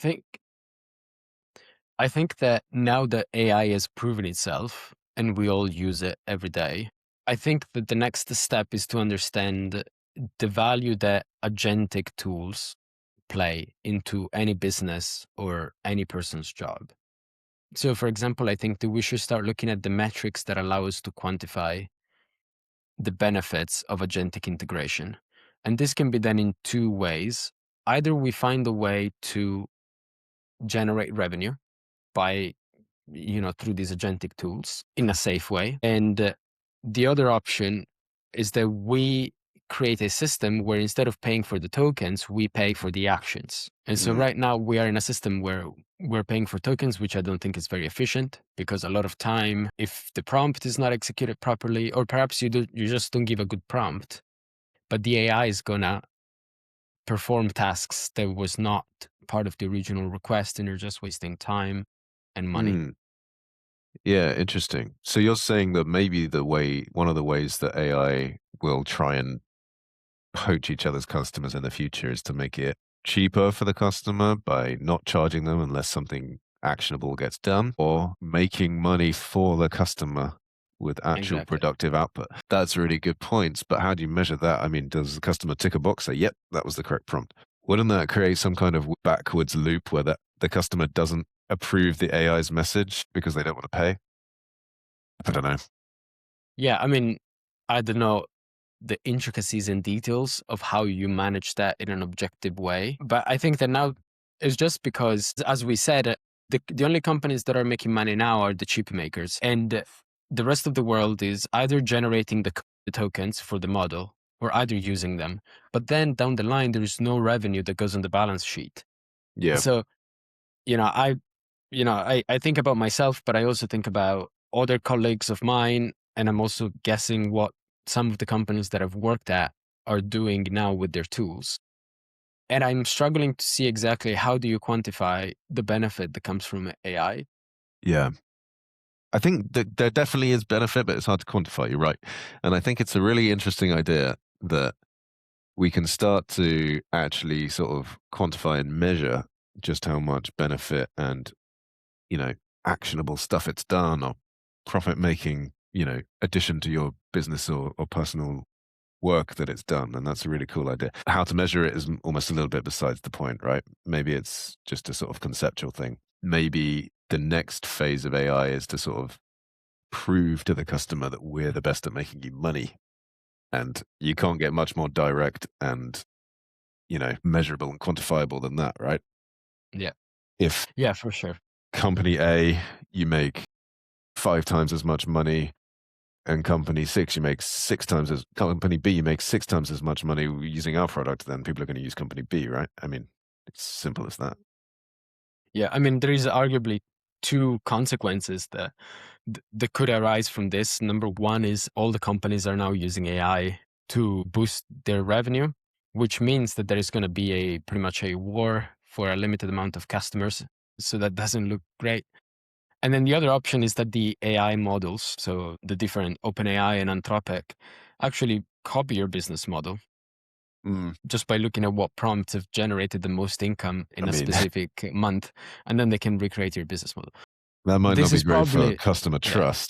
think I think that now that AI has proven itself and we all use it every day, I think that the next step is to understand the value that agentic tools play into any business or any person's job. So, for example, I think that we should start looking at the metrics that allow us to quantify the benefits of agentic integration. And this can be done in two ways. Either we find a way to generate revenue by through these agentic tools in a safe way. And the other option is that we create a system where instead of paying for the tokens, we pay for the actions. And so Mm. right now we are in a system where we're paying for tokens, which I don't think is very efficient, because a lot of time, if the prompt is not executed properly, or perhaps you just don't give a good prompt, but the AI is gonna perform tasks that was not part of the original request, and you're just wasting time and money. Mm. Yeah, interesting. So you're saying that maybe one of the ways that AI will try and poach each other's customers in the future is to make it cheaper for the customer by not charging them unless something actionable gets done, or making money for the customer with actual Exactly. productive output. That's really good points, but how do you measure that? I mean, does the customer tick a box, say, yep, that was the correct prompt? Wouldn't that create some kind of backwards loop where the customer doesn't approve the AI's message because they don't want to pay? I don't know. Yeah, I mean, I don't know the intricacies and details of how you manage that in an objective way, but I think that now it's just because, as we said, the only companies that are making money now are the chip makers, and the rest of the world is either generating the tokens for the model or either using them. But then down the line, there is no revenue that goes on the balance sheet. Yeah. So you know, I I think about myself, but I also think about other colleagues of mine, and I'm also guessing what some of the companies that I've worked at are doing now with their tools. And I'm struggling to see exactly how do you quantify the benefit that comes from AI. Yeah. I think that there definitely is benefit, but it's hard to quantify. You're right. And I think it's a really interesting idea that we can start to actually sort of quantify and measure just how much benefit and, you know, actionable stuff it's done, or profit making, addition to your business or personal work that it's done. And that's a really cool idea. How to measure it is almost a little bit besides the point, right? Maybe it's just a sort of conceptual thing. Maybe the next phase of AI is to sort of prove to the customer that we're the best at making you money. And you can't get much more direct and, measurable and quantifiable than that, right? Yeah. If Yeah, for sure. company A, you make 5 times as much money, and company B, you make 6 times as much money using our product, then people are going to use company B, right? I mean, it's simple as that. Yeah, I mean, there is arguably two consequences that could arise from this. Number one is all the companies are now using AI to boost their revenue, which means that there is going to be a pretty much a war for a limited amount of customers. So that doesn't look great. And then the other option is that the AI models, so the different OpenAI and Anthropic, actually copy your business model Mm, just by looking at what prompts have generated the most income I in a mean, specific month, and then they can recreate your business model. that might not This be is great for probably, customer yeah, trust.